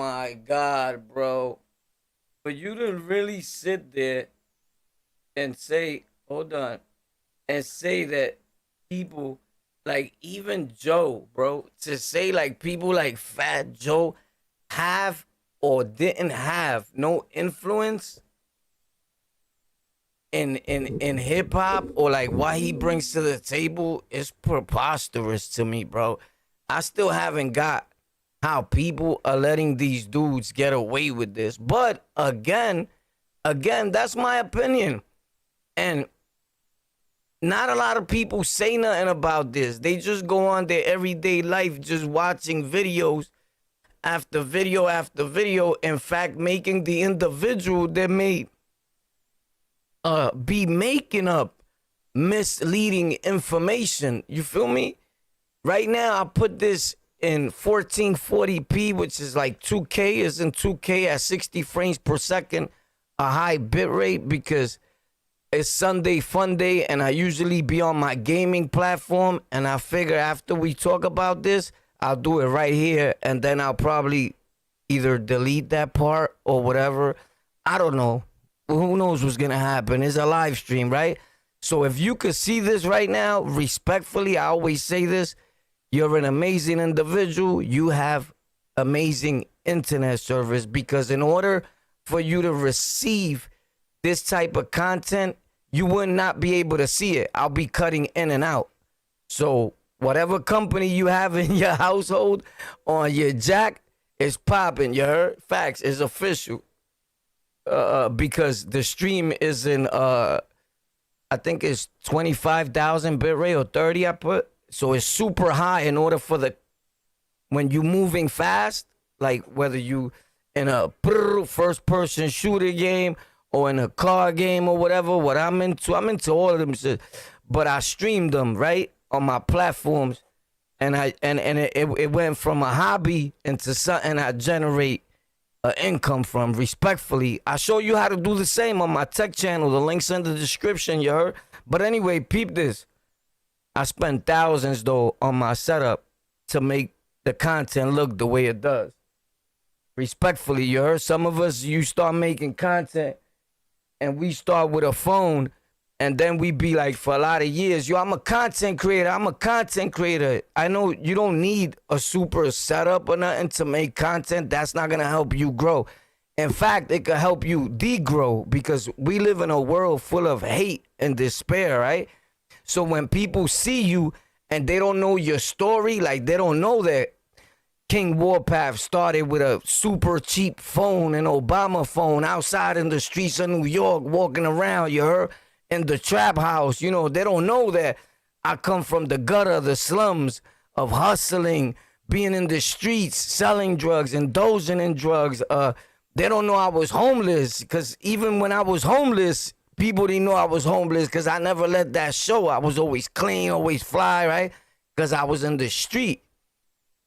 my God, bro. For you to really sit there and say, hold on, and say that people like even Joe, bro, to say like people like Fat Joe have or didn't have no influence in hip hop or like what he brings to the table is preposterous to me, bro. I still haven't got how people are letting these dudes get away with this. But again, that's my opinion. And not a lot of people say nothing about this. They just go on their everyday life just watching videos after video after video. In fact, making the individual that may be making up misleading information. You feel me? Right now, I put this in 1440p, which is like 2K, is in 2K at 60 frames per second, a high bit rate because it's Sunday fun day and I usually be on my gaming platform, and I figure after we talk about this, I'll do it right here and then I'll probably either delete that part or whatever. I don't know. Who knows what's gonna happen? It's a live stream, right? So if you could see this right now, respectfully, I always say this, you're an amazing individual. You have amazing internet service, because in order for you to receive this type of content, you would not be able to see it. I'll be cutting in and out. So whatever company you have in your household on your jack is popping. You heard? Facts is official. Because the stream is in I think it's 25,000 bit rate or 30 I put. So it's super high in order for the when you moving fast, like whether you in a first person shooter game or in a car game or whatever, what I'm into all of them shit. But I streamed them right on my platforms, and it went from a hobby into something I generate income from. Respectfully, I show you how to do the same on my tech channel. The link's in the description, you heard? But anyway, peep this. I spent thousands though on my setup to make the content look the way it does. Respectfully, you heard? Some of us, you start making content and we start with a phone, and then we be like for a lot of years, yo, I'm a content creator. I know you don't need a super setup or nothing to make content. That's not gonna help you grow. In fact, it could help you degrow, because we live in a world full of hate and despair, right? So when people see you and they don't know your story, like they don't know that King Warpath started with a super cheap phone, an Obama phone, outside in the streets of New York, walking around, you heard, in the trap house. You know, they don't know that I come from the gutter, the slums of hustling, being in the streets, selling drugs, indulging in drugs. They don't know I was homeless, because even when I was homeless, people didn't know I was homeless because I never let that show. I was always clean, always fly, right? Because I was in the street.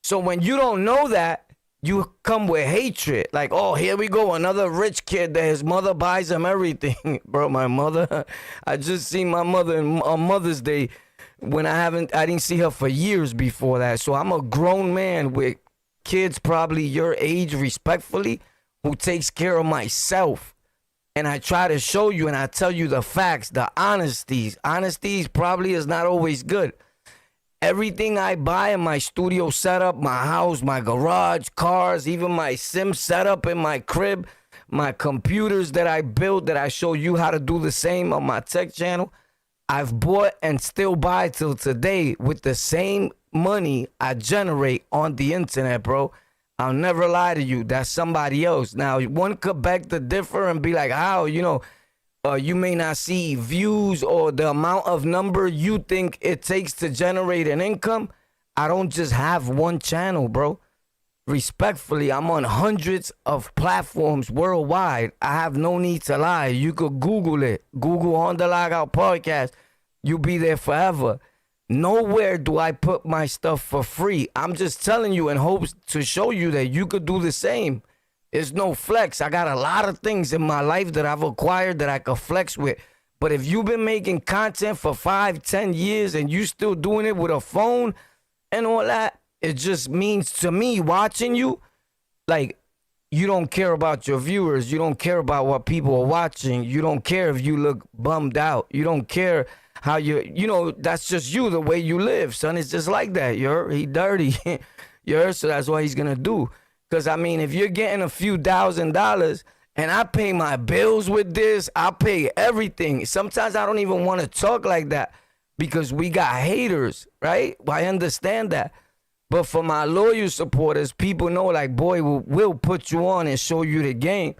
So when you don't know that, you come with hatred. Like, oh, here we go, another rich kid that his mother buys him everything. Bro, my mother, I just seen my mother on Mother's Day when I didn't see her for years before that. So I'm a grown man with kids probably your age, respectfully, who takes care of myself. And I try to show you and I tell you the facts, the honesties. Honesties probably is not always good. Everything I buy in my studio setup, my house, my garage, cars, even my sim setup in my crib, my computers that I built, that I show you how to do the same on my tech channel, I've bought and still buy till today with the same money I generate on the internet, bro. I'll never lie to you. That's somebody else. Now, one could beg to differ and be like, how, you know, you may not see views or the amount of number you think it takes to generate an income. I don't just have one channel, bro. Respectfully, I'm on hundreds of platforms worldwide. I have no need to lie. You could Google it. Google On The Lockout Podcast. You'll be there forever. Nowhere do I put my stuff for free. I'm just telling you in hopes to show you that you could do the same. It's no flex. I got a lot of things in my life that I've acquired that I could flex with. But if you've been making content for 5-10 years and you still doing it with a phone and all that, it just means to me watching you, like, you don't care about your viewers. You don't care about what people are watching. You don't care if you look bummed out. You don't care how you know, that's just you, the way you live, son. It's just like that. He dirty. So that's what he's gonna do. Because I mean, if you're getting a few $1,000s and I pay my bills with this, I pay everything. Sometimes I don't even want to talk like that because we got haters, right? Well, I understand that. But for my loyal supporters, people know, like, boy, we'll put you on and show you the game.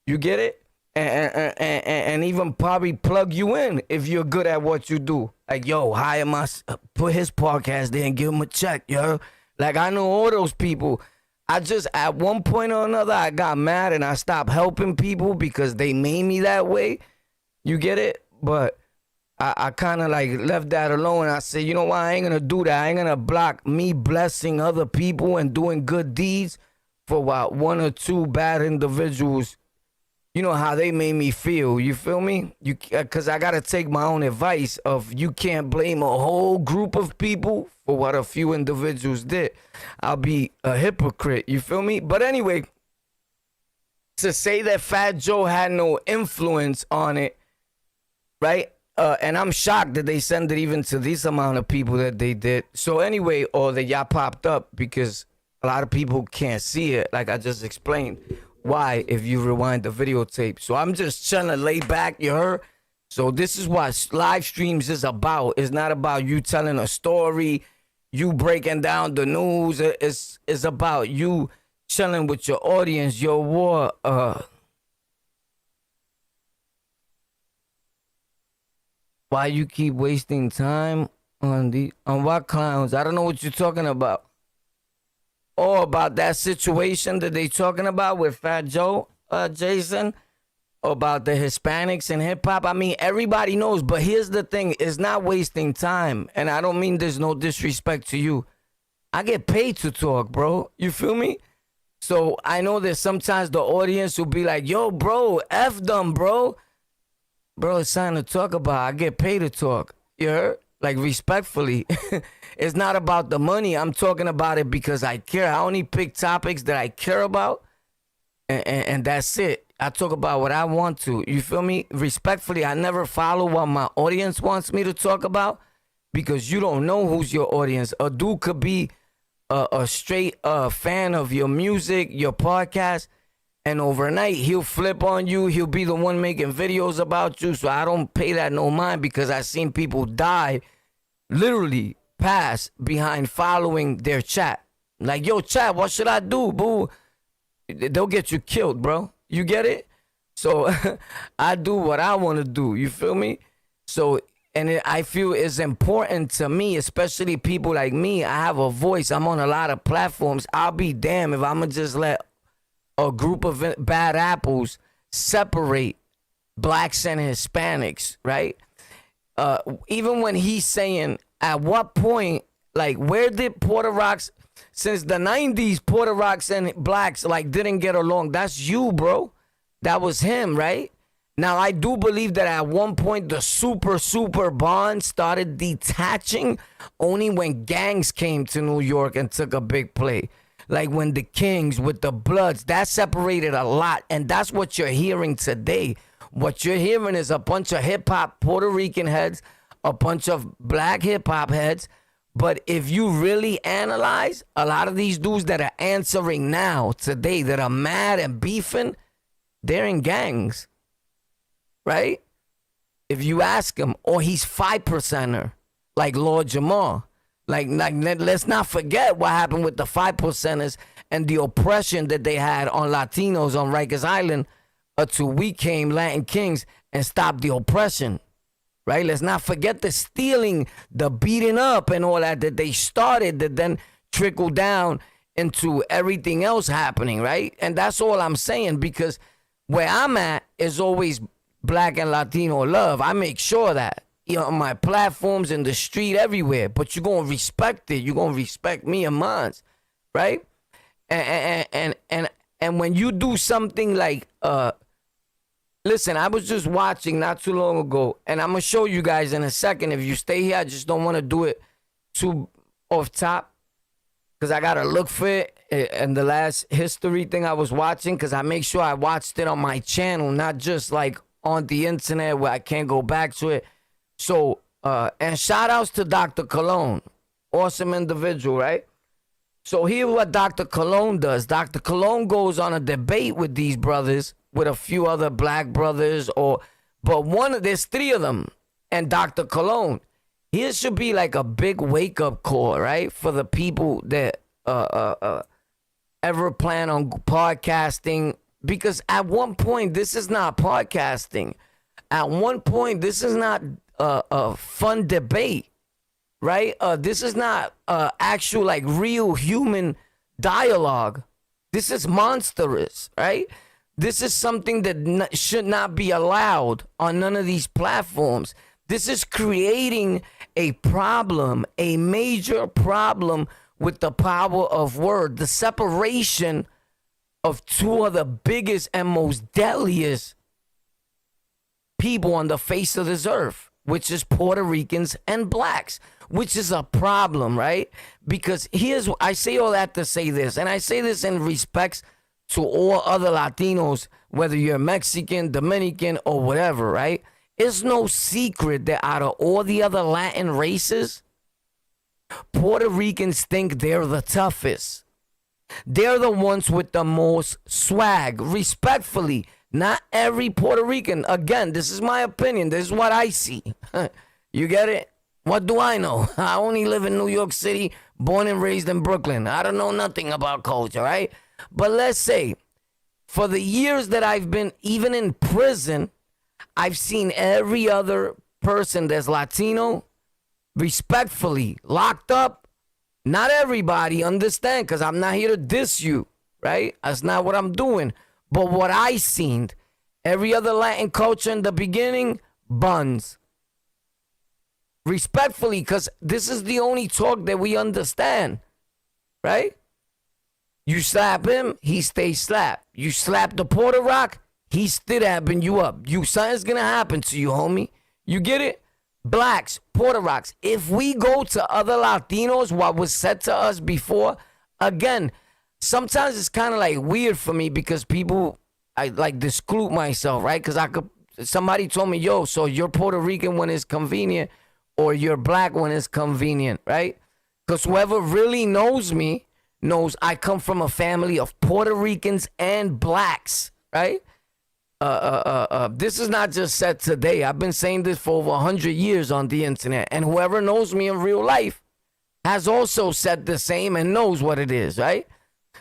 You get it? And even probably plug you in if you're good at what you do. Like, yo, hire put his podcast there and give him a check, yo. Like, I know all those people. I just, at one point or another, I got mad and I stopped helping people because they made me that way. You get it? But I kind of like left that alone. I said, you know what? I ain't going to do that. I ain't going to block me blessing other people and doing good deeds for what one or two bad individuals. You know how they made me feel. You feel me? Because I got to take my own advice of you can't blame a whole group of people for what a few individuals did. I'll be a hypocrite. You feel me? But anyway, to say that Fat Joe had no influence on it, right? And I'm shocked that they send it even to this amount of people that they did. So anyway, or that y'all popped up because a lot of people can't see it, like I just explained. Why, if you rewind the videotape. So I'm just chilling, lay back, you heard? So this is what live streams is about. It's not about you telling a story, you breaking down the news. It's about you chilling with your audience, your war. Why you keep wasting time on what clowns? I don't know what you're talking about. Oh, about that situation that they talking about with Fat Joe, Jason, about the Hispanics and hip hop. I mean, everybody knows, but here's the thing. It's not wasting time. And I don't mean there's no disrespect to you. I get paid to talk, bro. You feel me? So I know that sometimes the audience will be like, yo, bro, F them, bro. Bro, it's time to talk about. I get paid to talk. You heard? Like, respectfully. It's not about the money. I'm talking about it because I care. I only pick topics that I care about, and that's it. I talk about what I want to. You feel me? Respectfully, I never follow what my audience wants me to talk about because you don't know who's your audience. A dude could be a straight fan of your music, your podcast, and overnight he'll flip on you. He'll be the one making videos about you. So I don't pay that no mind because I've seen people die, literally pass behind following their chat. Like, yo, chat, what should I do, boo? They'll get you killed, bro. You get it? So I do what I want to do. You feel me? So, and I feel it's important to me, especially people like me. I have a voice. I'm on a lot of platforms. I'll be damned if I'm going to just let a group of bad apples separate blacks and Hispanics, right? Even when he's saying, at what point, like, where did Puerto Rocks, since the 90s, Puerto Rocks and blacks, like, didn't get along? That's you, bro. That was him, right? Now, I do believe that at one point, the super bond started detaching only when gangs came to New York and took a big play. Like when the Kings with the Bloods, that separated a lot. And that's what you're hearing today. What you're hearing is a bunch of hip-hop Puerto Rican heads, a bunch of black hip-hop heads. But if you really analyze, a lot of these dudes that are answering now, today, that are mad and beefing, they're in gangs, right? If you ask him, or he's 5%er, like Lord Jamar. Like, let's not forget what happened with the 5%ers and the oppression that they had on Latinos on Rikers Island until we came, Latin Kings, and stopped the oppression, right? Let's not forget the stealing, the beating up and all that they started that then trickled down into everything else happening, right? And that's all I'm saying, because where I'm at is always black and Latino love. I make sure that. You know, on my platforms, in the street, everywhere. But you're going to respect it. You're going to respect me and mine, right? And when you do something like, listen, I was just watching not too long ago, and I'm going to show you guys in a second. If you stay here, I just don't want to do it too off top because I got to look for it And the last history thing I was watching, because I make sure I watched it on my channel, not just like on the internet where I can't go back to it. So, and shout outs to Dr. Cologne. Awesome individual, right? So here's what Dr. Cologne does. Dr. Cologne goes on a debate with these brothers, with a few other black brothers, there's three of them, and Dr. Cologne. Here should be like a big wake up call, right? For the people that ever plan on podcasting, because at one point this is not podcasting. At one point this is not a fun debate, right? This is not actual like real human dialogue. This is monstrous, right? This is something that should not be allowed on none of these platforms. This is creating a problem, a major problem with the power of word, the separation of two of the biggest and most deadliest people on the face of this earth, which is Puerto Ricans and blacks, which is a problem, right? Because I say all that to say this, and I say this in respects to all other Latinos, whether you're Mexican, Dominican, or whatever, right? It's no secret that out of all the other Latin races, Puerto Ricans think they're the toughest. They're the ones with the most swag. Respectfully, not every Puerto Rican. Again, this is my opinion. This is what I see. You get it? What do I know? I only live in New York City, born and raised in Brooklyn. I don't know nothing about culture, right? But let's say, for the years that I've been even in prison, I've seen every other person that's Latino respectfully locked up. Not everybody, understand, because I'm not here to diss you, right? That's not what I'm doing. But what I seen, every other Latin culture in the beginning, buns. Respectfully, because this is the only talk that we understand, right? You slap him, he stays slapped. You slap the Puerto Rock, he's still dabbing you up. Something's gonna happen to you, homie. You get it? Blacks, Puerto Rocks. If we go to other Latinos, what was said to us before, again, sometimes it's kind of like weird for me because I like exclude myself, right? Because somebody told me, yo, so you're Puerto Rican when it's convenient or you're black when it's convenient, right? Because whoever really knows me knows I come from a family of Puerto Ricans and blacks, right? This is not just said today. I've been saying this for over 100 years on the internet, and whoever knows me in real life has also said the same and knows what it is, right?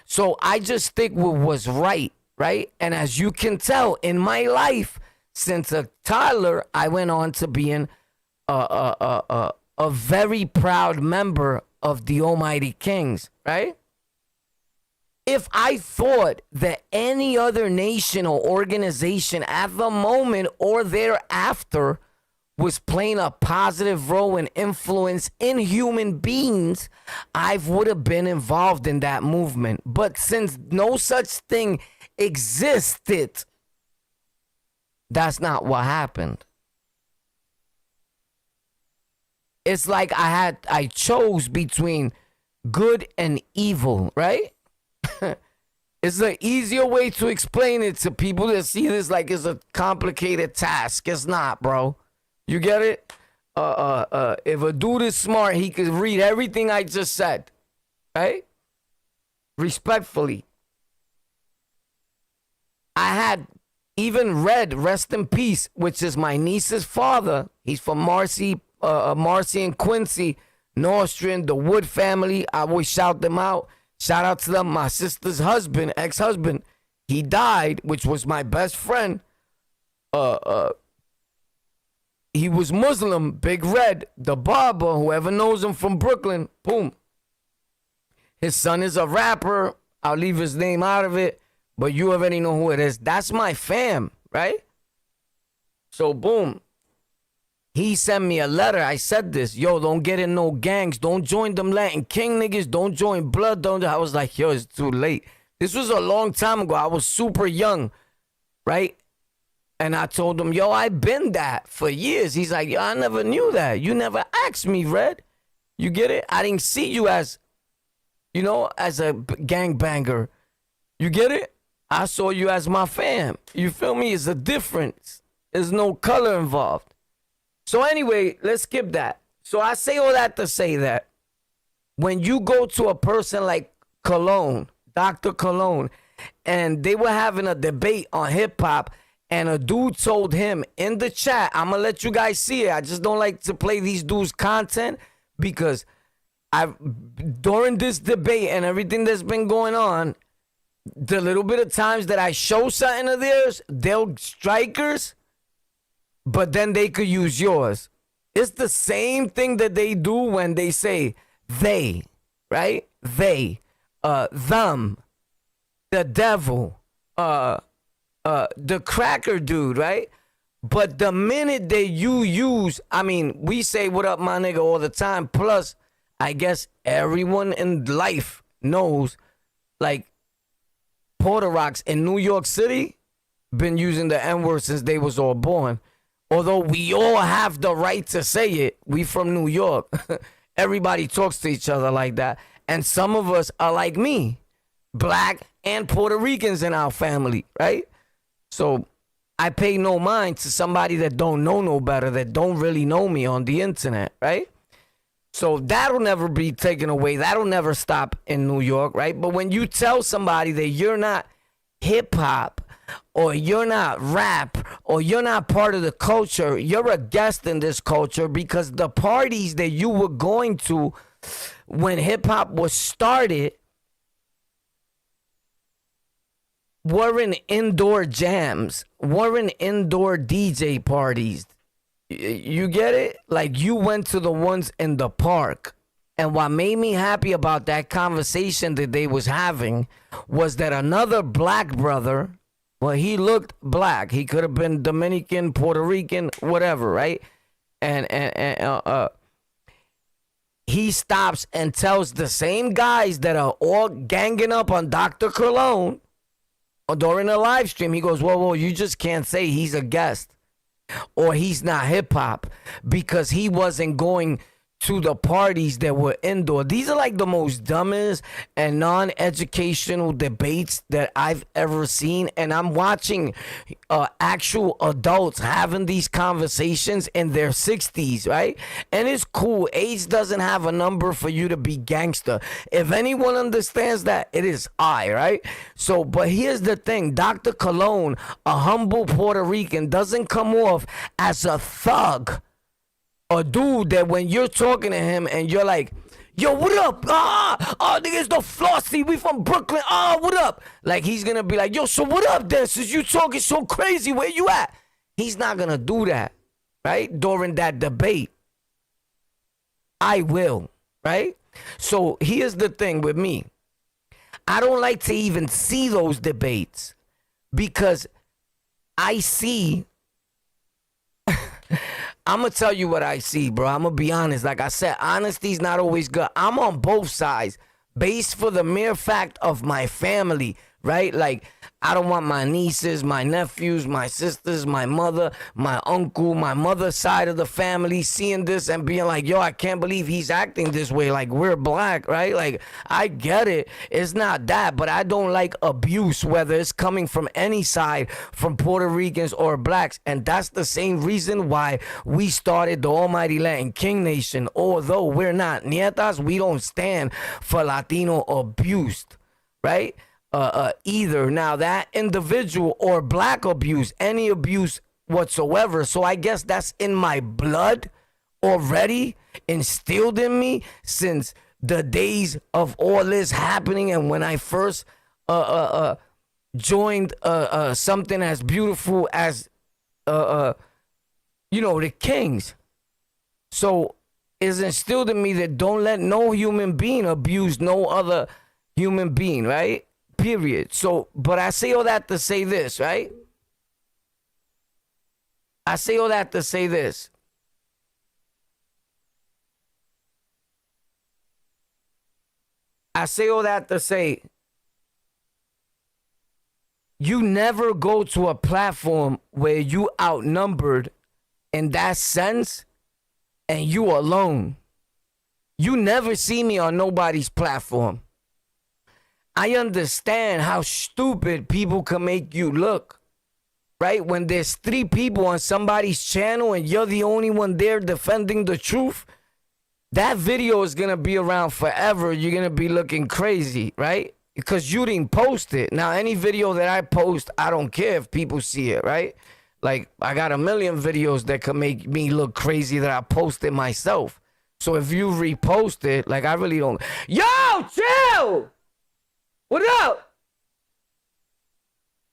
So I just stick with what's right, right? And as you can tell in my life, since a toddler, I went on to being a very proud member of the Almighty Kings, right? If I thought that any other nation or organization at the moment or thereafter was playing a positive role and influence in human beings, I would have been involved in that movement. But since no such thing existed, that's not what happened. It's like I chose between good and evil, right? It's an easier way to explain it to people that see this like it's a complicated task. It's not, bro. You get it? If a dude is smart, he could read everything I just said, right? Respectfully. I had even read Rest in Peace, which is my niece's father. He's from Marcy and Quincy, Nostrand, the Wood family. I always shout them out. Shout out to them. My sister's husband, ex-husband, he died, which was my best friend. He was Muslim, Big Red, the barber, whoever knows him from Brooklyn, boom. His son is a rapper. I'll leave his name out of it, but you already know who it is. That's my fam, right? So, boom. He sent me a letter. I said this, yo, don't get in no gangs. Don't join them Latin King niggas. Don't join blood. I was like, yo, it's too late. This was a long time ago. I was super young, right? And I told him, yo, I've been that for years. He's like, yo, I never knew that. You never asked me, Red. You get it? I didn't see you as, you know, as a gangbanger. You get it? I saw you as my fam. You feel me? It's a difference. There's no color involved. So anyway, let's skip that. So I say all that to say that when you go to a person like Cologne, Dr. Cologne, and they were having a debate on hip hop, and a dude told him in the chat, I'm gonna let you guys see it. I just don't like to play these dudes' content because during this debate and everything that's been going on, the little bit of times that I show something of theirs, they'll strikers, but then they could use yours. It's the same thing that they do when they say they, right? They, them, the devil, the cracker dude, right? But the minute that you use, I mean, we say what up, my nigga, all the time. Plus, I guess everyone in life knows, like, Puerto Rocks in New York City been using the N-word since they was all born. Although we all have the right to say it. We from New York. Everybody talks to each other like that. And some of us are like me, black and Puerto Ricans in our family, right? So I pay no mind to somebody that don't know no better, that don't really know me on the internet, right? So that'll never be taken away. That'll never stop in New York, right? But when you tell somebody that you're not hip hop or you're not rap or you're not part of the culture, you're a guest in this culture because the parties that you were going to when hip hop was started weren't indoor jams, weren't indoor DJ parties. You get it? Like, you went to the ones in the park. And what made me happy about that conversation that they was having was that another black brother, well, he looked black. He could have been Dominican, Puerto Rican, whatever, right? And he stops and tells the same guys that are all ganging up on Dr. Cologne during a live stream, he goes, whoa, you just can't say he's a guest or he's not hip hop because he wasn't going to the parties that were indoor. These are like the most dumbest and non-educational debates that I've ever seen. And I'm watching actual adults having these conversations in their 60s, right? And it's cool. Age doesn't have a number for you to be gangster. If anyone understands that, it is I, right? So, but here's the thing. Dr. Cologne, a humble Puerto Rican, doesn't come off as a thug. A dude that when you're talking to him and you're like, yo, what up? Niggas the Flossy, we from Brooklyn. What up? Like, he's gonna be like, yo, so what up then? Since you talking so crazy, where you at? He's not gonna do that, right? During that debate. I will, right? So here's the thing with me. I don't like to even see those debates because I see I'm going to tell you what I see, bro. I'm going to be honest. Like I said, honesty's not always good. I'm on both sides based for the mere fact of my family, right? Like, I don't want my nieces, my nephews, my sisters, my mother, my uncle, my mother's side of the family seeing this and being like, yo, I can't believe he's acting this way. Like, we're black, right? Like, I get it. It's not that, but I don't like abuse, whether it's coming from any side, from Puerto Ricans or blacks. And that's the same reason why we started the Almighty Latin King Nation. Although we're not nietas, we don't stand for Latino abuse, right? Either. Now, that individual or black abuse, any abuse whatsoever. So I guess that's in my blood already, instilled in me since the days of all this happening. And when I first joined something as beautiful as the Kings. So it's instilled in me that don't let no human being abuse no other human being, right? Period. So, but I say all that to say this, right? I say all that to say this. I say all that to say you never go to a platform where you outnumbered in that sense and you alone. You never see me on nobody's platform. I understand how stupid people can make you look, right? When there's 3 people on somebody's channel and you're the only one there defending the truth, that video is going to be around forever. You're going to be looking crazy, right? Because you didn't post it. Now, any video that I post, I don't care if people see it, right? Like, I got a million videos that could make me look crazy that I posted myself. So if you repost it, like, I really don't. Yo, chill! What up?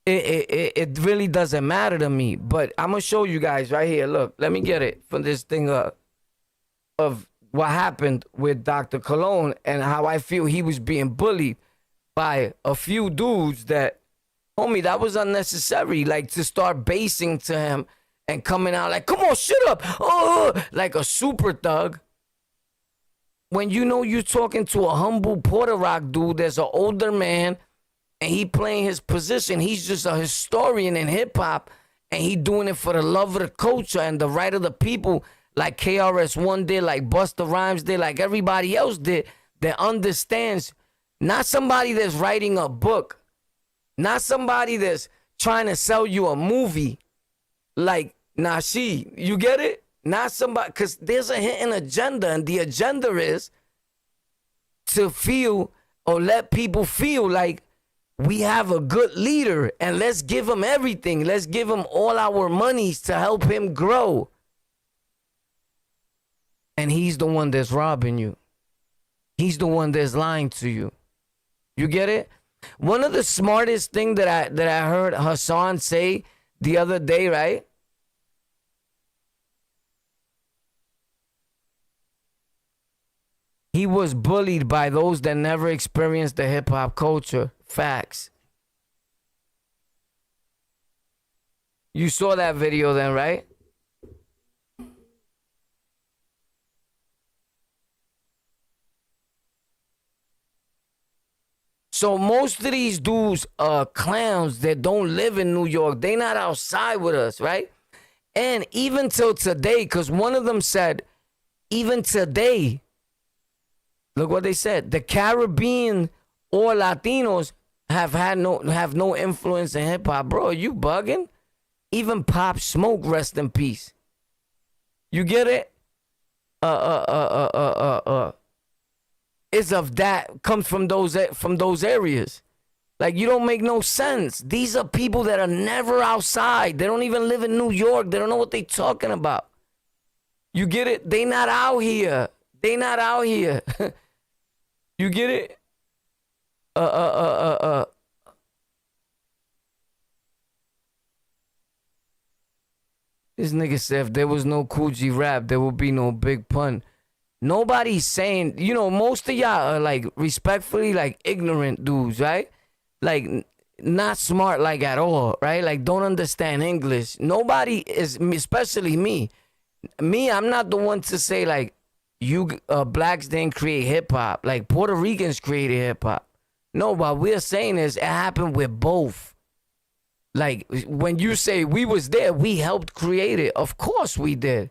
It really doesn't matter to me. But I'm going to show you guys right here. Look, let me get it from this thing of what happened with Dr. Cologne and how I feel he was being bullied by a few dudes that, homie, that was unnecessary. Like, to start basing to him and coming out like, come on, shut up. Oh, like a super thug. When you know you're talking to a humble Puerto Rock dude that's an older man and he playing his position. He's just a historian in hip-hop and he doing it for the love of the culture and the right of the people, like KRS-One did, like Busta Rhymes did, like everybody else did, that understands. Not somebody that's writing a book. Not somebody that's trying to sell you a movie like Nashi. You get it? Not somebody, because there's a hidden agenda, and the agenda is to feel or let people feel like we have a good leader and let's give him everything. Let's give him all our monies to help him grow. And he's the one that's robbing you. He's the one that's lying to you. You get it? One of the smartest thing that I heard Hassan say the other day, right? He was bullied by those that never experienced the hip hop culture. Facts. You saw that video then, right? So most of these dudes are clowns that don't live in New York. They not outside with us, right? And even till today, because one of them said, even today, look what they said. The Caribbean or Latinos have no influence in hip hop. Bro, are you bugging? Even Pop Smoke, rest in peace. You get it? Is of that comes from those areas. Like, you don't make no sense. These are people that are never outside. They don't even live in New York. They don't know what they talking about. You get it? They not out here. They not out here. You get it? This nigga said if there was no Kool G rap, there would be no Big Pun. Nobody's saying, you know, most of y'all are like respectfully like ignorant dudes, right? Like not smart like at all, right? Like don't understand English. Nobody is, especially me. I'm not the one to say like you blacks didn't create hip hop. Like Puerto Ricans created hip hop. No, what we're saying is it happened with both. Like when you say we was there, we helped create it. Of course we did.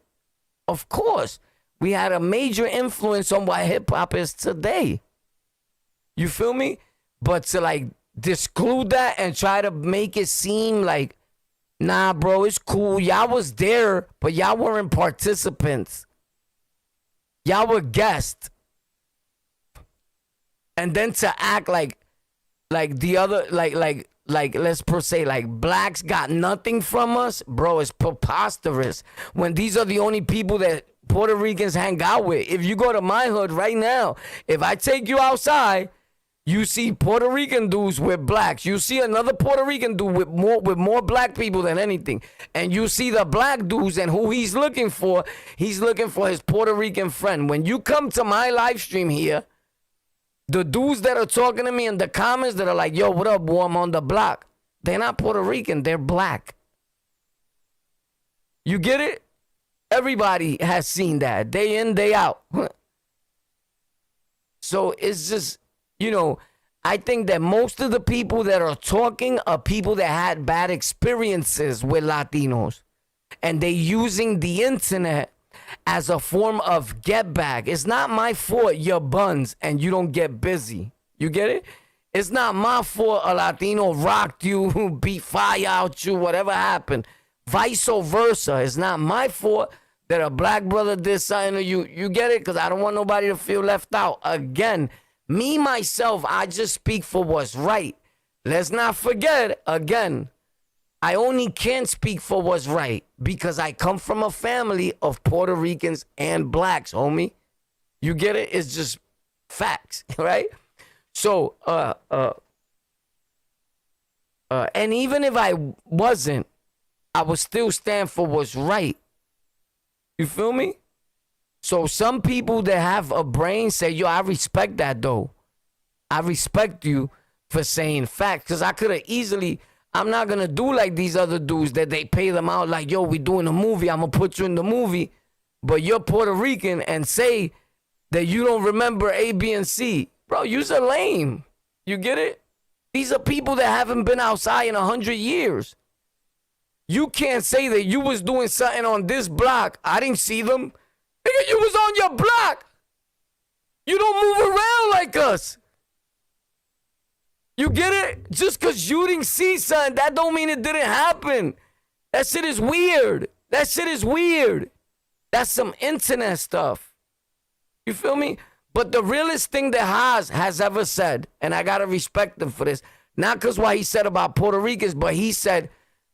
Of course. We had a major influence on what hip hop is today. You feel me? But to like disclude that and try to make it seem like, nah, bro, it's cool. Y'all was there, but y'all weren't participants. Y'all were guests. And then to act like the other, like let's per se, like blacks got nothing from us, bro, it's preposterous. When these are the only people that Puerto Ricans hang out with. If you go to my hood right now, if I take you outside, you see Puerto Rican dudes with blacks. You see another Puerto Rican dude with more black people than anything. And you see the black dudes and who he's looking for his Puerto Rican friend. When you come to my live stream here, the dudes that are talking to me in the comments that are like, yo, what up, boy, I'm on the block. They're not Puerto Rican, they're black. You get it? Everybody has seen that, day in, day out. So it's just, you know, I think that most of the people that are talking are people that had bad experiences with Latinos. And they using the internet as a form of get back. It's not my fault you're buns and you don't get busy. You get it? It's not my fault a Latino rocked you, beat fire out you, whatever happened. Vice versa. It's not my fault that a black brother did something to you. You get it? Because I don't want nobody to feel left out. Again, me, myself, I just speak for what's right. Let's not forget, again, I only can speak for what's right because I come from a family of Puerto Ricans and blacks, homie. You get it? It's just facts, right? So, and even if I wasn't, I would still stand for what's right. You feel me? So some people that have a brain say, yo, I respect that though. I respect you for saying facts. Because I could have easily, I'm not going to do like these other dudes that they pay them out like, yo, we doing a movie. I'm going to put you in the movie. But you're Puerto Rican and say that you don't remember A, B, and C. Bro, you're lame. You get it? These are people that haven't been outside in 100 years. You can't say that you was doing something on this block. I didn't see them. Nigga, you was on your block. You don't move around like us. You get it? Just because you didn't see something, that don't mean it didn't happen. That shit is weird. That shit is weird. That's some internet stuff. You feel me? But the realest thing that Haas has ever said, and I got to respect him for this, not because what he said about Puerto Ricans, but he said,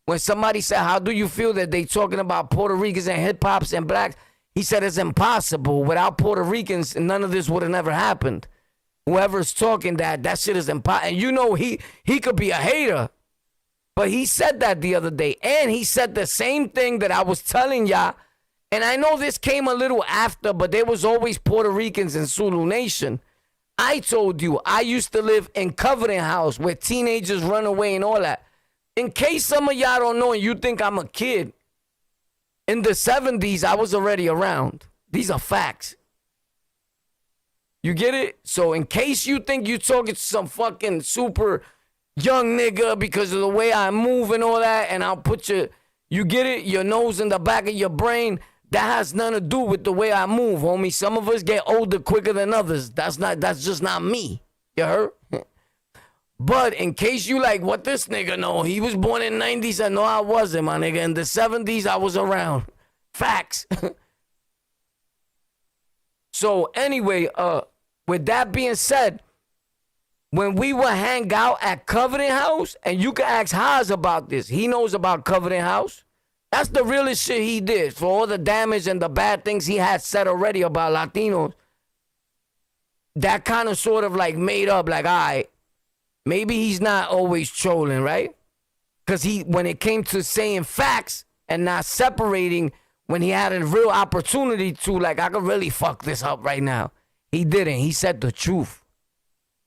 when somebody said, how do you feel that they talking about Puerto Ricans and hip-hops and blacks? He said it's impossible. Without Puerto Ricans, none of this would have never happened. Whoever's talking that shit is impossible. And you know he could be a hater. But he said that the other day. And he said the same thing that I was telling y'all. And I know this came a little after, but there was always Puerto Ricans in Zulu Nation. I told you, I used to live in Covenant House where teenagers run away and all that. In case some of y'all don't know and you think I'm a kid, in the 70s, I was already around. These are facts. You get it? So in case you think you're talking to some fucking super young nigga because of the way I move and all that, and I'll put you get it? Your nose in the back of your brain. That has nothing to do with the way I move, homie. Some of us get older quicker than others. That's just not me. You heard? But in case you like, what this nigga know? He was born in 90s. I know I wasn't, my nigga. In the 70s, I was around. Facts. So anyway, with that being said, when we would hang out at Covenant House, and you can ask Haas about this. He knows about Covenant House. That's the realest shit he did for all the damage and the bad things he had said already about Latinos. That kind of sort of like made up like, all right, maybe he's not always trolling, right? Because when it came to saying facts and not separating when he had a real opportunity to, like, I could really fuck this up right now. He didn't. He said the truth.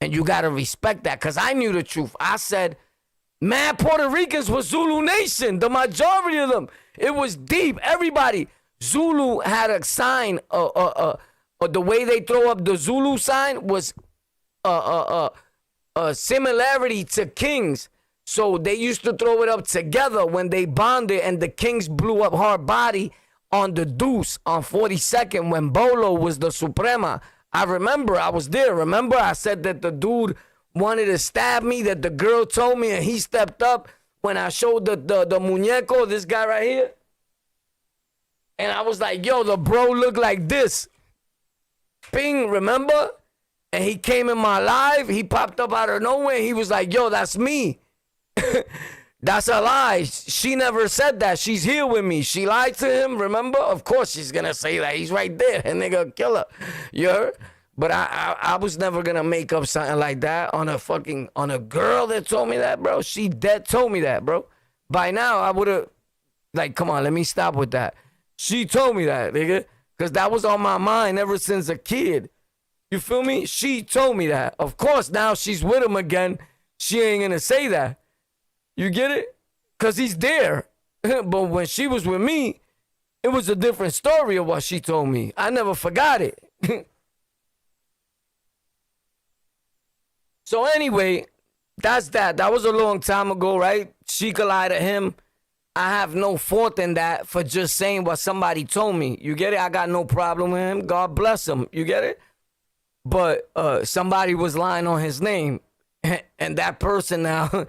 And you got to respect that because I knew the truth. I said, man, Puerto Ricans was Zulu Nation. The majority of them. It was deep. Everybody. Zulu had a sign. The way they throw up the Zulu sign was a similarity to kings. So they used to throw it up together when they bonded, and the kings blew up hard body on the deuce on 42nd when Bolo was the Suprema. I remember I was there. Remember I said that the dude wanted to stab me, that the girl told me, and he stepped up when I showed the muñeco, this guy right here. And I was like, yo, the bro looked like this. Ping, remember? And he came in my live. He popped up out of nowhere. He was like, yo, that's me. That's a lie. She never said that. She's here with me. She lied to him, remember? Of course she's going to say that. He's right there. And nigga, killer. You heard? But I was never going to make up something like that on a girl that told me that, bro. She dead told me that, bro. By now, I would have, like, come on, let me stop with that. She told me that, nigga. Because that was on my mind ever since a kid. You feel me? She told me that. Of course, now she's with him again. She ain't going to say that. You get it? Because he's there. But when she was with me, it was a different story of what she told me. I never forgot it. So anyway, that's that. That was a long time ago, right? She could lie to him. I have no fault in that for just saying what somebody told me. You get it? I got no problem with him. God bless him. You get it? But somebody was lying on his name. and that person now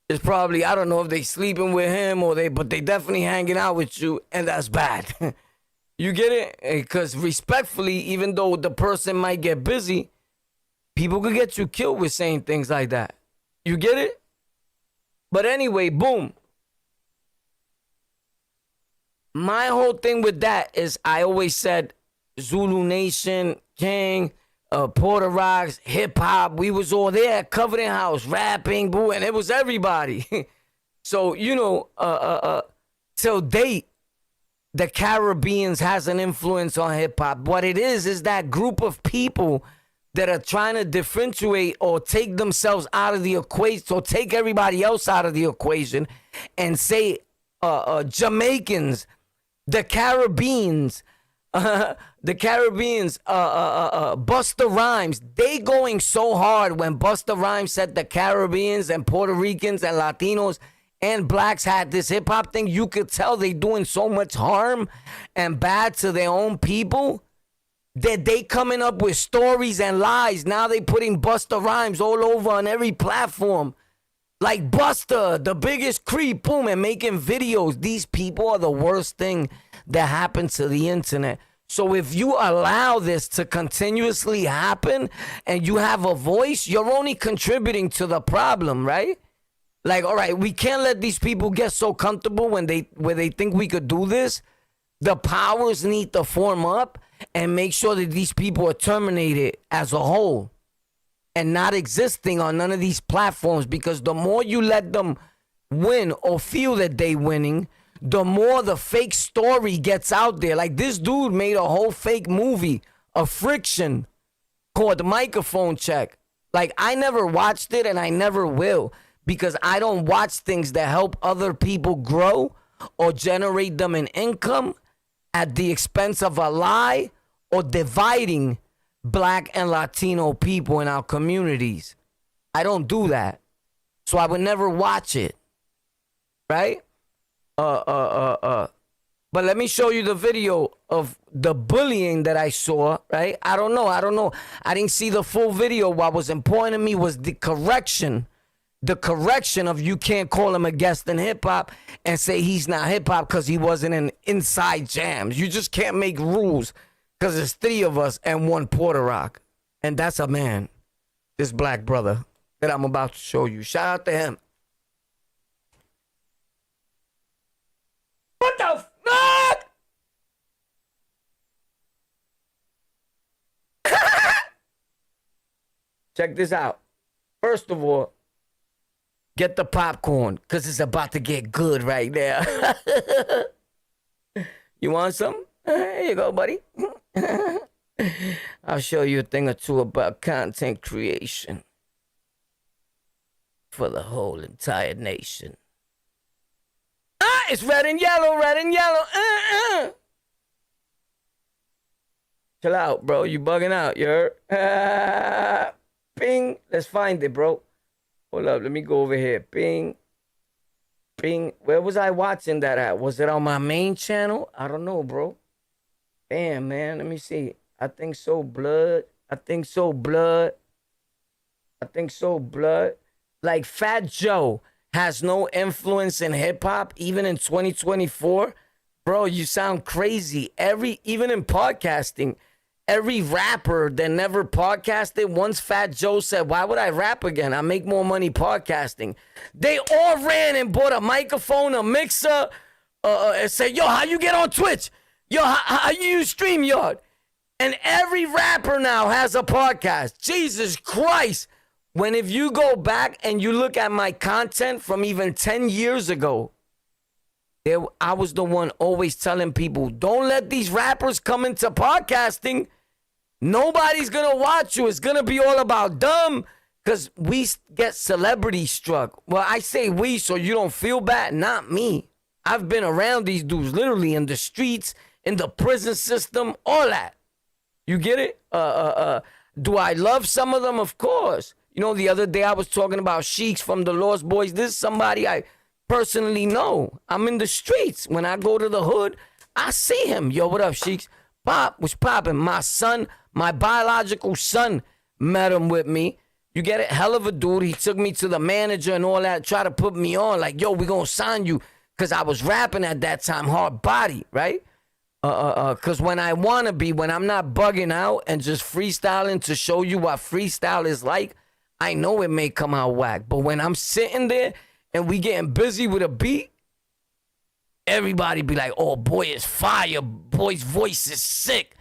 is probably, I don't know if they sleeping with him but they definitely hanging out with you, and that's bad. You get it? Because respectfully, even though the person might get busy, people could get you killed with saying things like that. You get it? But anyway, boom. My whole thing with that is I always said Zulu Nation, King, Puerto Rocks, hip hop. We was all there, covered in house, rapping, boo, and it was everybody. So, you know, till date, the Caribbeans has an influence on hip hop. What it is that group of people that are trying to differentiate or take themselves out of the equation, or take everybody else out of the equation, and say Jamaicans, the Caribbeans, Busta Rhymes, they going so hard when Busta Rhymes said the Caribbeans and Puerto Ricans and Latinos and blacks had this hip hop thing. You could tell they doing so much harm and bad to their own people that they coming up with stories and lies. Now they putting Busta Rhymes all over on every platform. Like Busta, the biggest creep, boom, and making videos. These people are the worst thing that happened to the internet. So if you allow this to continuously happen and you have a voice, you're only contributing to the problem, right? Like, all right, we can't let these people get so comfortable where they think we could do this. The powers need to form up and make sure that these people are terminated as a whole and not existing on none of these platforms, because the more you let them win or feel that they winning, the more the fake story gets out there. Like this dude made a whole fake movie of Friction called Microphone Check. Like I never watched it and I never will, because I don't watch things that help other people grow or generate them an income at the expense of a lie or dividing black and Latino people in our communities. I don't do that. So I would never watch it. Right? But let me show you the video of the bullying that I saw, right? I don't know. I didn't see the full video. What was important to me was the correction of you can't call him a guest in hip hop and say he's not hip hop because he wasn't in Inside Jams. You just can't make rules because there's 3 of us and 1 Puerto Rock. And that's a man, this black brother that I'm about to show you. Shout out to him. What the fuck? Check this out. First of all, get the popcorn, because it's about to get good right there. You want some? Here you go, buddy. I'll show you a thing or two about content creation for the whole entire nation. It's red and yellow, red and yellow. Chill out, bro. You bugging out, you heard? Ping. Let's find it, bro. Hold up, let me go over here. Bing. Bing. Where was I watching that at? Was it on my main channel? I don't know, bro. Damn, man. Let me see. I think so, blood. Like Fat Joe has no influence in hip-hop, even in 2024. Bro, you sound crazy. Even in podcasting, every rapper that never podcasted, once Fat Joe said, why would I rap again? I make more money podcasting. They all ran and bought a microphone, a mixer, and said, yo, how you get on Twitch? Yo, how you use StreamYard? And every rapper now has a podcast. Jesus Christ. When if you go back and you look at my content from even 10 years ago, I was the one always telling people, don't let these rappers come into podcasting. Nobody's going to watch you. It's going to be all about them because we get celebrity struck. Well, I say we so you don't feel bad. Not me. I've been around these dudes literally in the streets, in the prison system, all that. You get it? Do I love some of them? Of course. You know, the other day I was talking about Sheiks from the Lost Boys. This is somebody I personally know. I'm in the streets. When I go to the hood, I see him. Yo, what up, Sheiks? Pop, what's poppin'? My son, my biological son met him with me. You get it? Hell of a dude. He took me to the manager and all that, tried to put me on, like, yo, we gonna sign you. Because I was rapping at that time, hard body, right? Because when I want to be, when I'm not bugging out and just freestyling to show you what freestyle is like, I know it may come out whack. But when I'm sitting there and we getting busy with a beat, everybody be like, oh, boy, it's fire. Boy's voice is sick.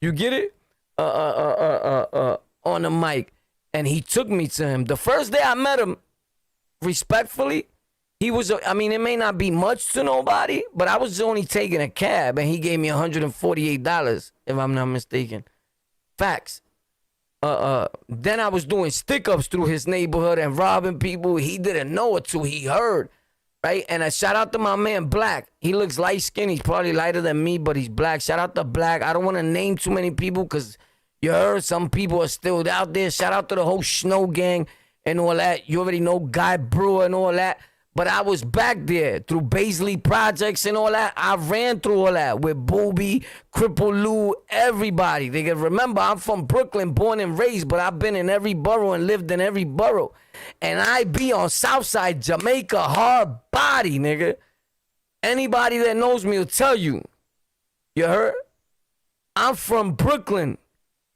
You get it? On the mic. And he took me to him. The first day I met him, respectfully, he was, I mean, it may not be much to nobody, but I was only taking a cab, and he gave me $148, if I'm not mistaken. Facts. Then I was doing stick-ups through his neighborhood and robbing people. He didn't know it till he heard, right? And a shout out to my man Black. He looks light-skinned. He's probably lighter than me, but he's black. Shout out to Black. I don't want to name too many people because you heard some people are still out there. Shout out to the whole Snow Gang and all that. You already know Guy Brewer and all that. But I was back there through Baisley Projects and all that. I ran through all that with Booby, Cripple Lou, everybody. They can remember I'm from Brooklyn, born and raised, but I've been in every borough and lived in every borough. And I be on Southside Jamaica, hard body, nigga. Anybody that knows me will tell you. You heard? I'm from Brooklyn,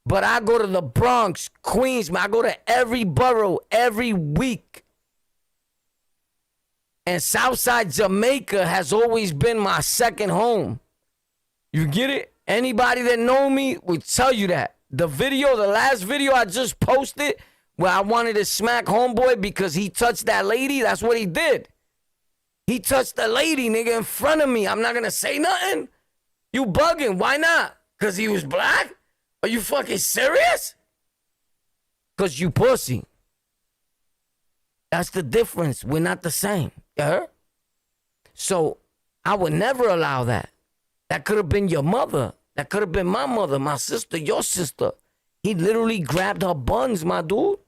but I go to the Bronx, Queens. I go to every borough every week. And Southside Jamaica has always been my second home. You get it? Anybody that know me will tell you that. The last video I just posted where I wanted to smack homeboy because he touched that lady, that's what he did. He touched the lady, nigga, in front of me. I'm not going to say nothing. You bugging. Why not? Because he was black? Are you fucking serious? Because you pussy. That's the difference. We're not the same. You heard? So I would never allow that. That could have been your mother. That could have been my mother, my sister, your sister. He literally grabbed her buns, my dude.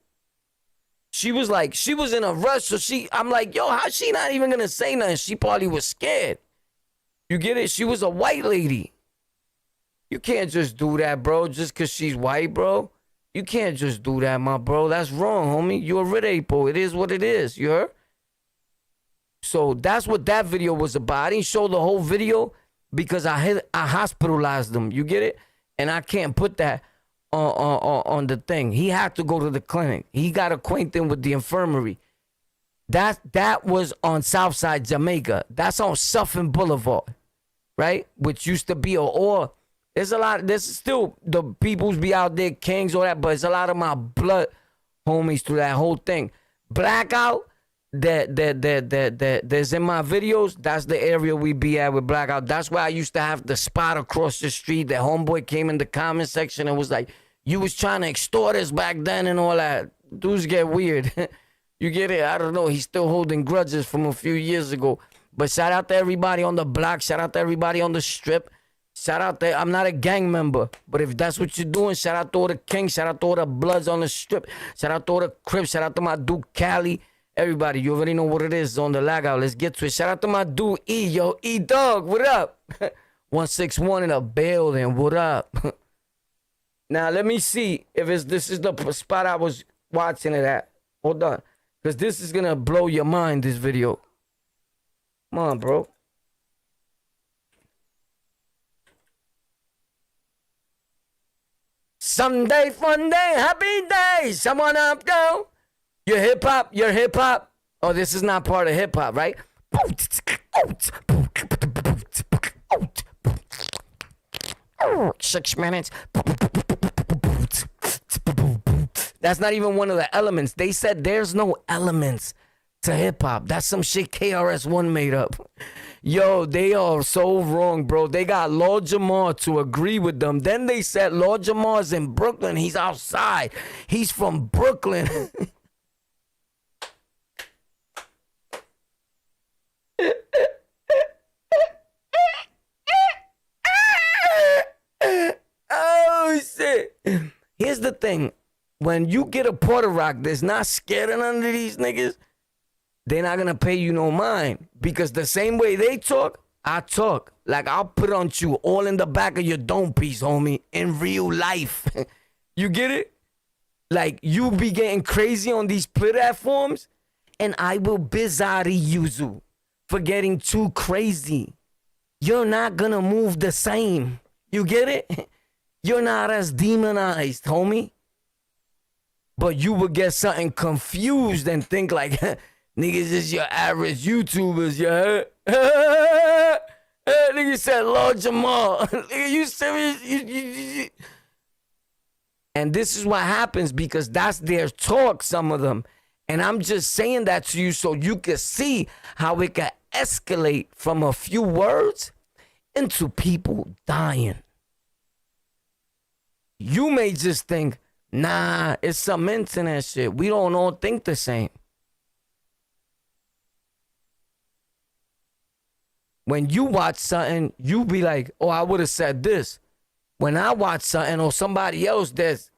She was in a rush. So I'm like, yo, how's she not even going to say nothing? She probably was scared. You get it? She was a white lady. You can't just do that, bro, just because she's white, bro. You can't just do that, my bro. That's wrong, homie. You're a red apo. It is what it is. You heard? So that's what that video was about. I didn't show the whole video because I hospitalized him. You get it? And I can't put that on the thing. He had to go to the clinic. He got acquainted with the infirmary. That was on Southside Jamaica. That's on Suffern Boulevard, right? Which used to be there's still the peoples be out there, kings, all that, but it's a lot of my blood homies through that whole thing. Blackout, that's in my videos. That's the area we be at with Blackout. That's where I used to have the spot across the street. That homeboy came in the comment section and was like, you was trying to extort us back then and all that. Dudes get weird. You get it? I don't know. He's still holding grudges from a few years ago. But shout out to everybody on the block. Shout out to everybody on the strip. Shout out to, I'm not a gang member, but if that's what you're doing, shout out to all the kings, shout out to all the bloods on the strip, shout out to all the Crips, shout out to my dude Cali, everybody, you already know what it is on the lockout. Let's get to it. Shout out to my dude E, yo, E-Dog, what up? 161 in the building, what up? Now, let me see if this is the spot I was watching it at. Hold on, because this is going to blow your mind, this video. Come on, bro. Someday, fun day, happy day. Someone up, go. You're hip hop. Oh, this is not part of hip hop, right? 6 minutes. That's not even one of the elements. They said there's no elements to hip hop. That's some shit KRS-One made up. Yo, they are so wrong, bro. They got Lord Jamar to agree with them. Then they said Lord Jamar's in Brooklyn. He's outside. He's from Brooklyn. Oh, shit. Here's the thing. When you get a Puerto Rock that's not scared of none of these niggas, they're not going to pay you no mind. Because the same way they talk, I talk. Like, I'll put on you all in the back of your dome piece, homie, in real life. You get it? Like, you be getting crazy on these platforms, and I will bizarre you for getting too crazy. You're not gonna move the same. You get it? You're not as demonized, homie. But you will get something confused and think like, niggas is your average YouTubers, you heard? Nigga said Lord Jamal. Nigga, you serious? And this is what happens because that's their talk, some of them. And I'm just saying that to you so you can see how it can escalate from a few words into people dying. You may just think, nah, it's some internet shit. We don't all think the same. When you watch something, you be like, oh, I would have said this. When I watch something or somebody else that's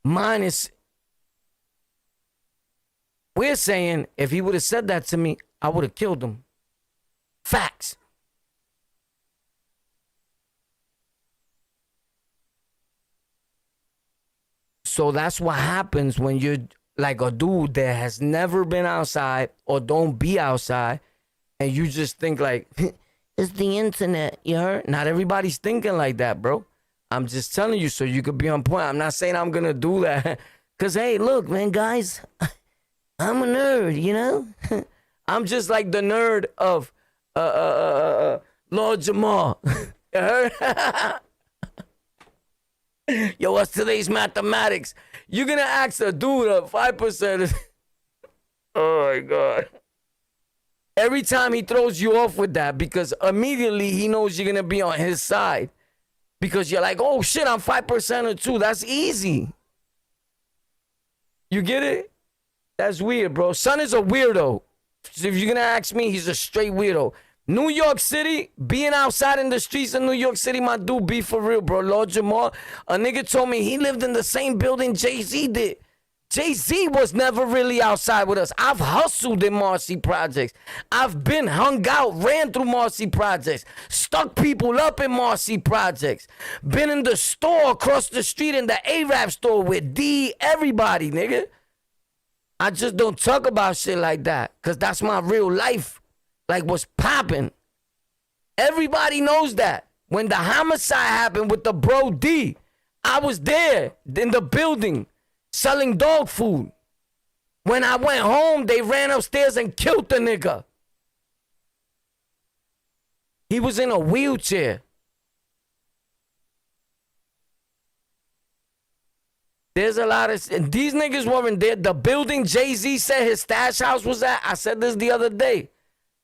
mine is, we're saying if he would have said that to me, I would have killed him. Facts. So that's what happens when you're like a dude that has never been outside or don't be outside, and you just think like, it's the internet, you heard? Not everybody's thinking like that, bro. I'm just telling you so you could be on point. I'm not saying I'm going to do that. Because, hey, look, man, guys, I'm a nerd, you know? I'm just like the nerd of Lord Jamal. You heard? Yo, what's today's mathematics? You're going to ask a dude of 5%. Oh, my God. Every time he throws you off with that because immediately he knows you're going to be on his side. Because you're like, oh, shit, I'm 5% or 2. That's easy. You get it? That's weird, bro. Son is a weirdo. So if you're going to ask me, he's a straight weirdo. New York City, being outside in the streets of New York City, my dude, be for real, bro. Lord Jamal, a nigga told me he lived in the same building Jay-Z did. Jay-Z was never really outside with us. I've hustled in Marcy Projects. I've been hung out, ran through Marcy Projects, stuck people up in Marcy Projects, been in the store across the street in the A-Rap store with D, everybody, nigga. I just don't talk about shit like that because that's my real life. Like what's popping. Everybody knows that. When the homicide happened with the bro D, I was there in the building selling dog food. When I went home, they ran upstairs and killed the nigga. He was in a wheelchair. There's a lot of, these niggas weren't there. The building Jay-Z said his stash house was at, I said this the other day.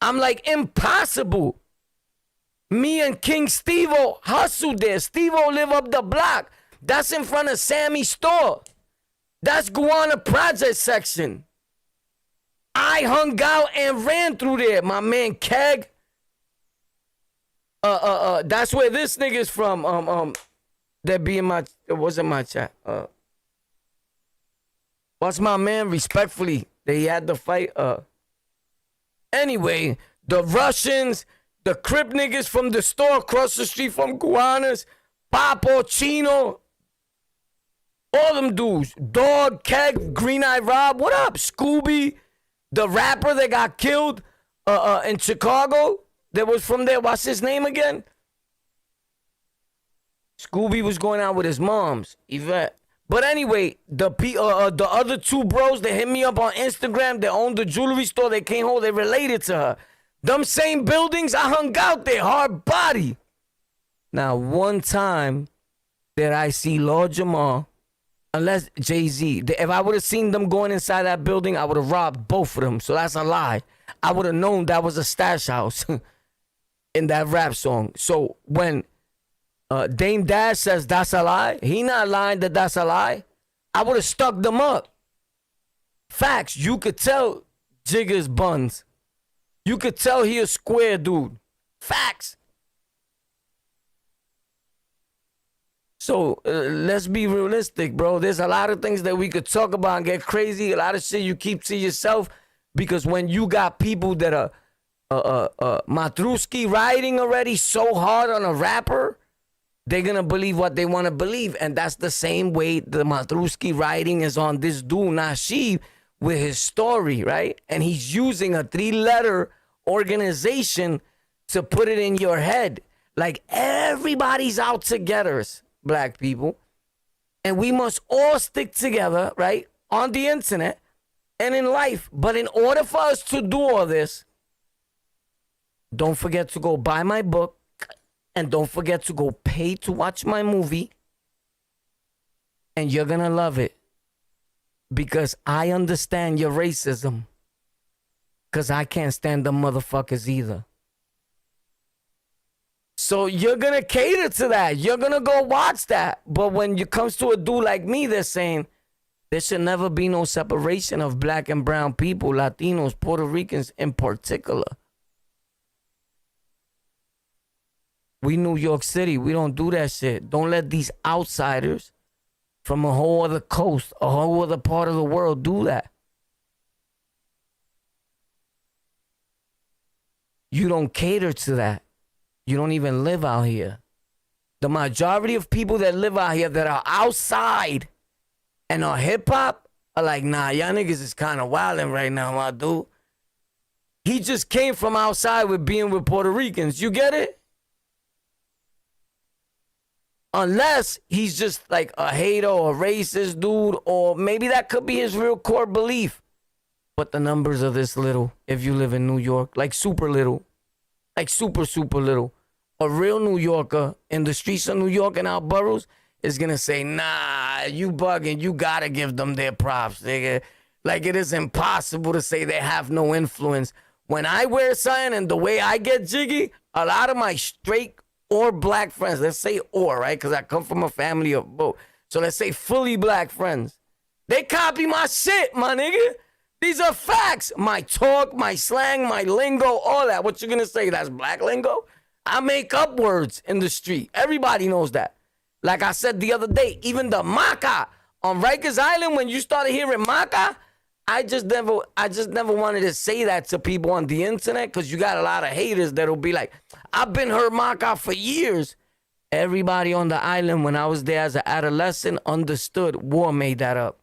I'm like, impossible. Me and King Steve-O hustled there. Steve-O live up the block. That's in front of Sammy's store. That's Guana Project section. I hung out and ran through there. My man Keg. That's where this nigga's from. That be in my, it wasn't my chat. What's my man? Respectfully, they had the fight. Anyway, the Russians, the Crip niggas from the store across the street from Guana's, Papo, Chino, all them dudes. Dog, Keg, Green Eye Rob, what up? Scooby, the rapper that got killed in Chicago, that was from there. What's his name again? Scooby was going out with his moms, Yvette. But anyway, the other two bros that hit me up on Instagram, that owned the jewelry store, they came home, they related to her. Them same buildings, I hung out there, hard body. Now, one time that I see Lord Jamal, unless Jay-Z, if I would have seen them going inside that building, I would have robbed both of them. So that's a lie. I would have known that was a stash house in that rap song. So when Dame Dash says that's a lie, he not lying that that's a lie. I would have stuck them up. Facts. You could tell Jigga's buns. You could tell he a square dude. Facts. So let's be realistic, bro. There's a lot of things that we could talk about and get crazy. A lot of shit you keep to yourself, because when you got people that are Matruski riding already so hard on a rapper, they're going to believe what they want to believe. And that's the same way the Matruski writing is on this dude, Nasheed, with his story, right? And he's using a 3-letter organization to put it in your head. Like, everybody's out together, black people. And we must all stick together, right? On the internet and in life. But in order for us to do all this, don't forget to go buy my book. And don't forget to go pay to watch my movie. And you're going to love it. Because I understand your racism. Because I can't stand the motherfuckers either. So you're going to cater to that. You're going to go watch that. But when it comes to a dude like me, they're saying there should never be no separation of black and brown people, Latinos, Puerto Ricans in particular. We New York City, we don't do that shit. Don't let these outsiders from a whole other coast, a whole other part of the world do that. You don't cater to that. You don't even live out here. The majority of people that live out here that are outside and are hip-hop are like, nah, y'all niggas is kind of wilding right now, my dude. He just came from outside with being with Puerto Ricans. You get it? Unless he's just like a hater or a racist dude, or maybe that could be his real core belief. But the numbers are this little if you live in New York, like super little, like super, super little. A real New Yorker in the streets of New York and our boroughs is going to say, nah, you bugging, you got to give them their props, nigga. Like, it is impossible to say they have no influence. When I wear something and the way I get jiggy, a lot of my straight or black friends, let's say or, right? Because I come from a family of both. So let's say fully black friends. They copy my shit, my nigga. These are facts. My talk, my slang, my lingo, all that. What you gonna say? That's black lingo? I make up words in the street. Everybody knows that. Like I said the other day, even the maca on Rikers Island, when you started hearing maca, I just never wanted to say that to people on the internet because you got a lot of haters that'll be like, I've been heard maca for years. Everybody on the island when I was there as an adolescent understood War made that up.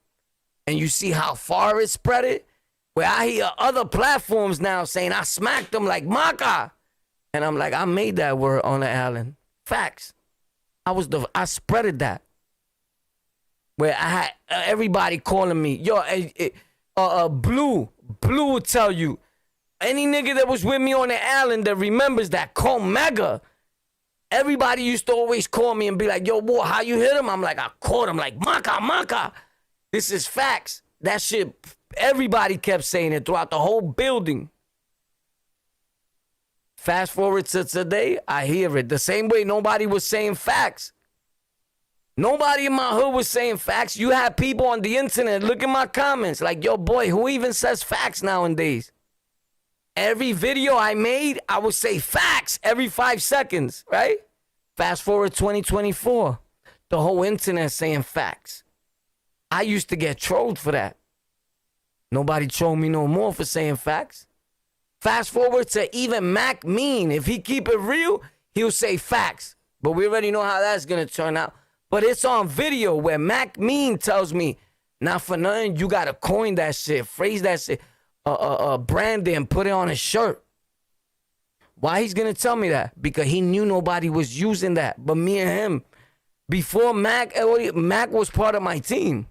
And you see how far it spread it? Where I hear other platforms now saying I smacked them like maca. And I'm like, I made that word on the island. Facts. I spreaded that. Where I had everybody calling me, yo, Blue will tell you. Any nigga that was with me on the island that remembers that, call Mega. Everybody used to always call me and be like, yo, boy, how you hit him? I'm like, I caught him like, maca. This is facts. That shit, everybody kept saying it throughout the whole building. Fast forward to today, I hear it. The same way nobody was saying facts. Nobody in my hood was saying facts. You have people on the internet, look at my comments, like, yo, boy, who even says facts nowadays? Every video I made, I would say facts every 5 seconds, right? Fast forward 2024, the whole internet saying facts. I used to get trolled for that. Nobody trolled me no more for saying facts. Fast forward to even Mac Mean. If he keep it real, he'll say facts. But we already know how that's going to turn out. But it's on video where Mac Mean tells me, not for nothing, you got to coin that shit, phrase that shit, brand it and put it on a shirt. Why he's going to tell me that? Because he knew nobody was using that but me and him. Before Mac was part of my team.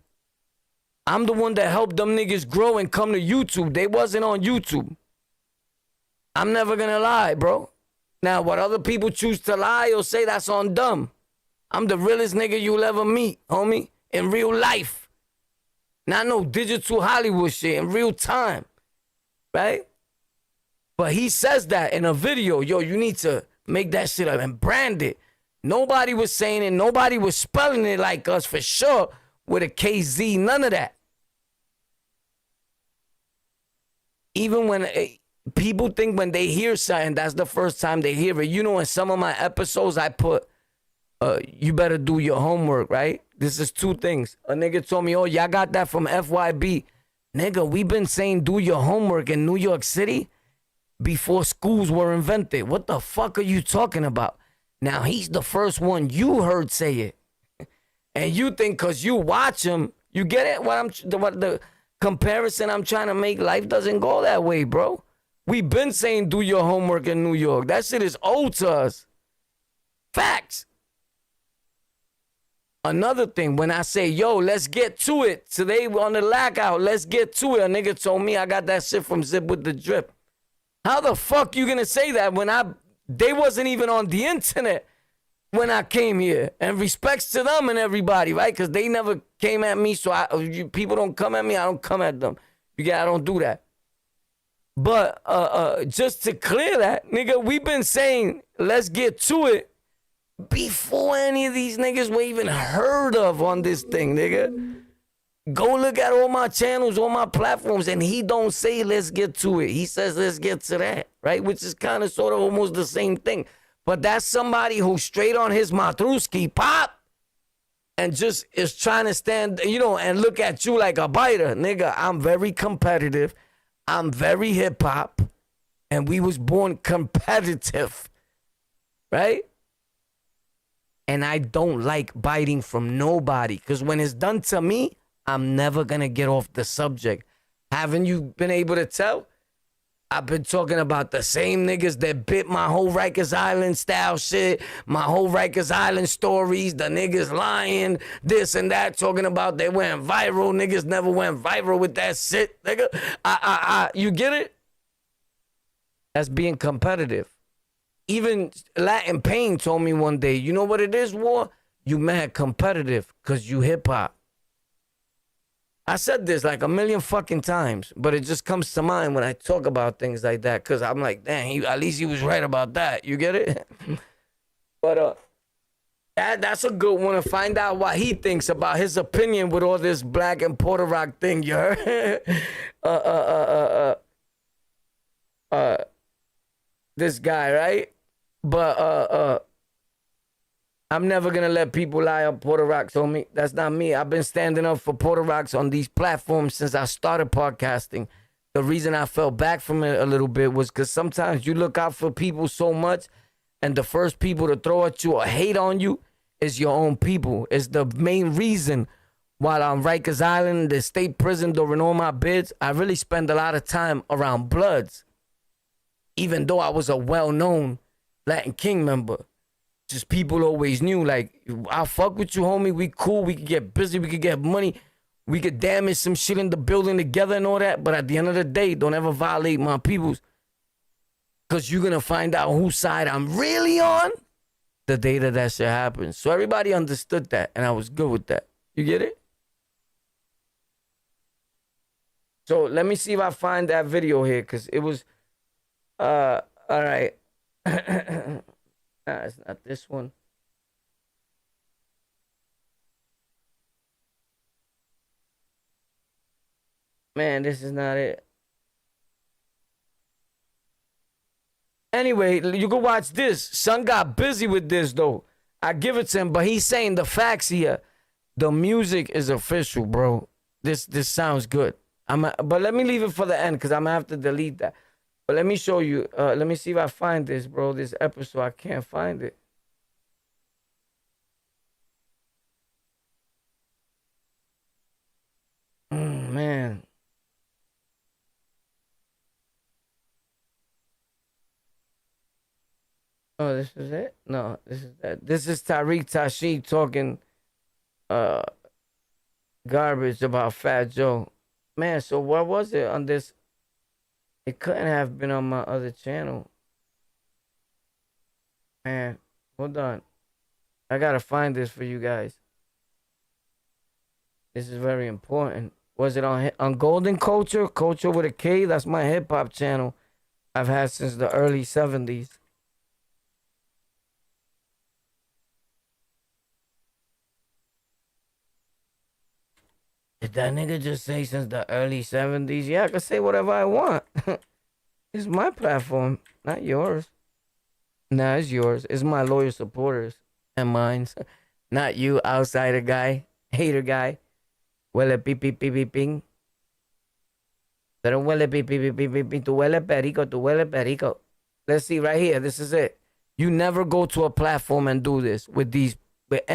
I'm the one that helped them niggas grow and come to YouTube. They wasn't on YouTube. I'm never going to lie, bro. Now, what other people choose to lie or say, that's on them. I'm the realest nigga you'll ever meet, homie, in real life. Not no digital Hollywood shit, in real time, right? But he says that in a video, yo, you need to make that shit up and brand it. Nobody was saying it, nobody was spelling it like us for sure with a KZ, none of that. Even when people think when they hear something, that's the first time they hear it. You know, in some of my episodes, I put, you better do your homework, right? This is two things. A nigga told me, oh, y'all got that from FYB. Nigga, we been saying do your homework in New York City before schools were invented. What the fuck are you talking about? Now he's the first one you heard say it. And you think because you watch him, you get it? What the comparison I'm trying to make? Life doesn't go that way, bro. We've been saying do your homework in New York. That shit is old to us. Facts. Another thing, when I say, yo, let's get to it. Today we're on the lockout. Let's get to it. A nigga told me I got that shit from Zip with the Drip. How the fuck you gonna say that when they wasn't even on the internet when I came here? And respects to them and everybody, right? Because they never came at me. So people don't come at me. I don't come at them. I don't do that. But just to clear that, nigga, we've been saying, let's get to it before any of these niggas were even heard of on this thing, nigga. Go look at all my channels, all my platforms, and he don't say let's get to it. He says let's get to that, right? Which is kind of sort of almost the same thing. But that's somebody who's straight on his matruski pop and just is trying to stand, and look at you like a biter. Nigga, I'm very competitive. I'm very hip hop. And we was born competitive, right? And I don't like biting from nobody. Because when it's done to me, I'm never going to get off the subject. Haven't you been able to tell? I've been talking about the same niggas that bit my whole Rikers Island style shit, my whole Rikers Island stories, the niggas lying, this and that, talking about they went viral. Niggas never went viral with that shit, nigga. You get it? That's being competitive. Even Latin Pain told me one day, you know what it is, War? You mad competitive because you hip hop. I said this like a million fucking times, but it just comes to mind when I talk about things like that because I'm like, damn, at least he was right about that. You get it? But that's a good one to find out what he thinks about his opinion with all this black and Puerto Rock thing, you heard? This guy, right? But I'm never gonna let people lie on Puerto Rocks on me. That's not me. I've been standing up for Puerto Rocks on these platforms since I started podcasting. The reason I fell back from it a little bit was because sometimes you look out for people so much, and the first people to throw at you or hate on you is your own people. It's the main reason while on Rikers Island, the state prison, during all my bids, I really spend a lot of time around Bloods. Even though I was a well-known Latin King member. Just people always knew, like, I fuck with you, homie. We cool. We could get busy. We could get money. We could damage some shit in the building together and all that. But at the end of the day, don't ever violate my peoples. Because you're going to find out whose side I'm really on the day that shit happens. So everybody understood that. And I was good with that. You get it? So let me see if I find that video here. Because it was, all right. Nah, it's not this one. Man, this is not it. Anyway, you can watch this. Son got busy with this, though. I give it to him, but he's saying the facts here. The music is official, bro. This sounds good. But let me leave it for the end, because I'm going to have to delete that. But let me show you. Let me see if I find this, bro. This episode, I can't find it. Man. Oh, this is it? No, this is that. This is Tariq Tashid talking garbage about Fat Joe. Man, so what was it on this? It couldn't have been on my other channel. Man, hold on. I gotta find this for you guys. This is very important. Was it on Golden Culture? Culture with a K? That's my hip hop channel I've had since the early 70s. Did that nigga just say since the early 70s? Yeah, I can say whatever I want. It's my platform, not yours. Nah, it's yours. It's my loyal supporters and mine's. Not you, outsider guy, hater guy. Huele pipi pipi ping. Pero huele pipi pipi pipi. Tu huele perico, tu huele perico. Let's see right here. This is it. You never go to a platform and do this with these with any